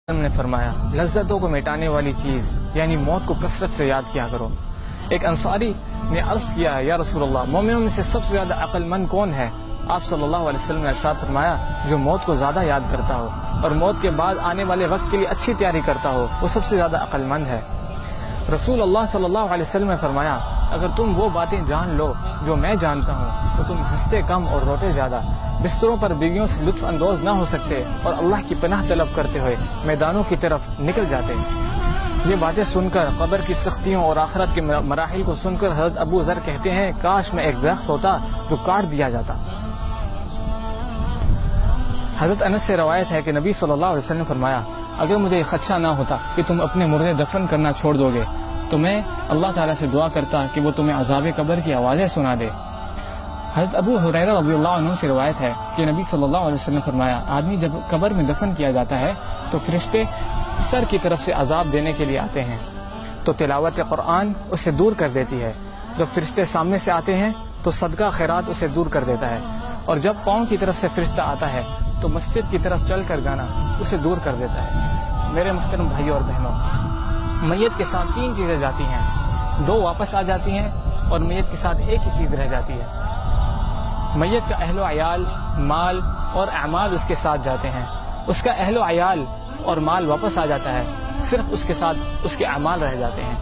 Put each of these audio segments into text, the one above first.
نے فرمایا لذتوں کو مٹانے والی چیز یعنی موت کو کثرت سے یاد کیا کرو۔ ایک انصاری نے عرض کیا ہے یا رسول اللہ مومنوں میں سے سب سے زیادہ عقل مند کون ہے؟ آپ صلی اللہ علیہ وسلم نے ارشاد فرمایا جو موت کو زیادہ یاد کرتا ہو اور موت کے بعد آنے والے وقت کے لیے اچھی تیاری کرتا ہو وہ سب سے زیادہ عقل مند ہے۔ رسول اللہ صلی اللہ علیہ وسلم نے فرمایا اگر تم وہ باتیں جان لو جو میں جانتا ہوں تو تم ہنستے کم اور روتے زیادہ، بستروں پر بیویوں سے لطف اندوز نہ ہو سکتے اور اللہ کی پناہ طلب کرتے ہوئے میدانوں کی طرف نکل جاتے۔ یہ باتیں سن کر قبر کی سختیوں اور آخرت کے مراحل کو سن کر حضرت ابو ذر کہتے ہیں کاش میں ایک درخت ہوتا جو کاٹ دیا جاتا۔ حضرت انس سے روایت ہے کہ نبی صلی اللہ علیہ وسلم نے فرمایا اگر مجھے یہ خدشہ نہ ہوتا کہ تم اپنے مردے دفن کرنا چھوڑ دو گے تو میں اللہ تعالیٰ سے دعا کرتا کہ وہ تمہیں عذاب قبر کی آوازیں سنا دے۔ حضرت ابو ہریرہ رضی اللہ عنہ سے روایت ہے کہ نبی صلی اللہ علیہ وسلم نے فرمایا آدمی جب قبر میں دفن کیا جاتا ہے تو فرشتے سر کی طرف سے عذاب دینے کے لیے آتے ہیں تو تلاوت قرآن اسے دور کر دیتی ہے، جب فرشتے سامنے سے آتے ہیں تو صدقہ خیرات اسے دور کر دیتا ہے، اور جب پاؤں کی طرف سے فرشتہ آتا ہے تو مسجد کی طرف چل کر جانا اسے دور کر دیتا ہے۔ میرے محترم بھائیوں اور بہنوں، میت کے ساتھ تین چیزیں جاتی ہیں، دو واپس آ جاتی ہیں اور میت کے ساتھ ایک ہی چیز رہ جاتی ہے۔ میت کا اہل و عیال، مال اور اعمال اس کے ساتھ جاتے ہیں، اس کا اہل و عیال اور مال واپس آ جاتا ہے، صرف اس کے ساتھ اس کے اعمال رہ جاتے ہیں۔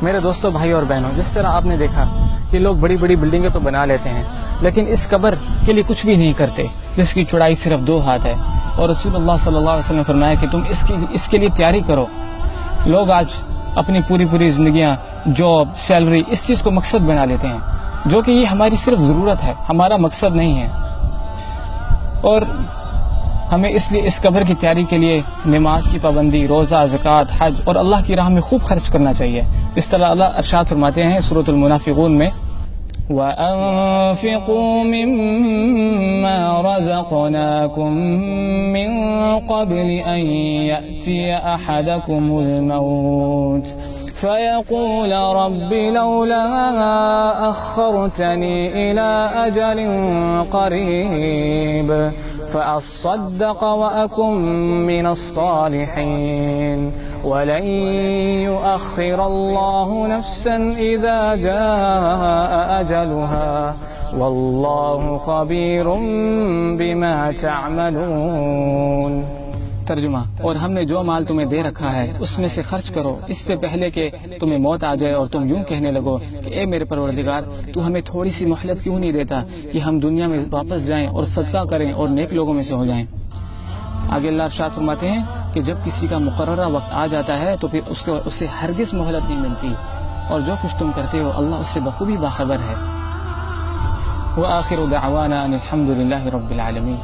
میرے دوستوں، بھائی اور بہنوں، جس طرح آپ نے دیکھا کہ لوگ بڑی بڑی بلڈنگیں تو بنا لیتے ہیں لیکن اس قبر کے لیے کچھ بھی نہیں کرتے جس کی چوڑائی صرف 2 ہاتھ ہے، اور رسول اللہ صلی اللہ علیہ وسلم نے فرمایا کہ تم اس کے لیے تیاری کرو۔ لوگ آج اپنی پوری زندگیاں جاب، سیلری اس چیز کو مقصد بنا لیتے ہیں جو کہ یہ ہماری صرف ضرورت ہے، ہمارا مقصد نہیں ہے، اور ہمیں اس لیے اس قبر کی تیاری کے لیے نماز کی پابندی، روزہ، زکوٰۃ، حج اور اللہ کی راہ میں خوب خرچ کرنا چاہیے۔ اس طرح اللہ ارشاد فرماتے ہیں سورۃ المنافقون میں وَأَنفِقُوا مِمَّا رَزَقْنَاكُم مِّن قَبْلِ أَن يَأْتِيَ أَحَدَكُمُ الْمَوْتُ فيقول رب لولا أخرتني إلى أجل قريب فأصدق وأكن من الصالحين ولن يؤخر الله نفسا إذا جاء أجلها والله خبير بما تعملون۔ ترجمہ، اور ہم نے جو مال تمہیں دے رکھا ہے اس میں سے خرچ کرو اس سے پہلے کہ تمہیں موت آ جائے اور تم یوں کہنے لگو کہ اے میرے پروردگار تو ہمیں تھوڑی سی مہلت کیوں نہیں دیتا کہ ہم دنیا میں واپس جائیں اور صدقہ کریں اور نیک لوگوں میں سے ہو جائیں۔ آگے اللہ ارشاد فرماتے ہیں کہ جب کسی کا مقررہ وقت آ جاتا ہے تو پھر اس سے ہرگز مہلت نہیں ملتی، اور جو کچھ تم کرتے ہو اللہ اس سے بخوبی باخبر ہے۔ وآخر دعوانا ان الحمد للہ رب العالمین۔